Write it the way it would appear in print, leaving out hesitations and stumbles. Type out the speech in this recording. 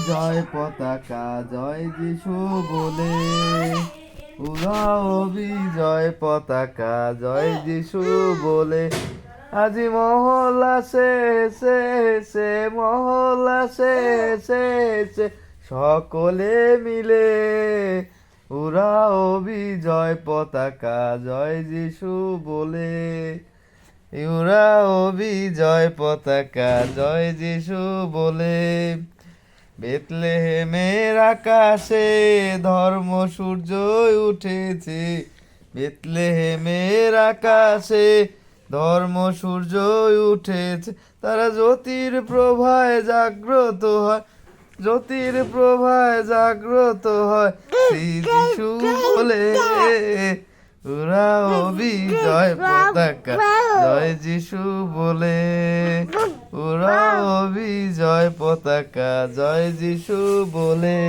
বিজয় পতাকা জয় যিশু বলে, উড়াও বিজয় পতাকা জয় যিশু বলে। আজি মহল্লা শেষে মহল্লা শেষে সকলে মিলে উড়াও বিজয় পতাকা জয় যিশু বলে, উড়াও বিজয় পতাকা জয় যিশু বলে। বেথলেহেমের আকাশে ধর্ম সূর্য উঠেছে, বেথলেহেমের আকাশে ধর্ম সূর্য উঠেছে। তারা জ্যোতির প্রভায় জাগ্রত হয়, জ্যোতির প্রভায় জাগ্রত হয় শ্রী যিশু বলে, উড়াও বিজয় পতাকা জয় যিশু বলে, উড়াও বিজয় পতাকা জয় যিশু বলে।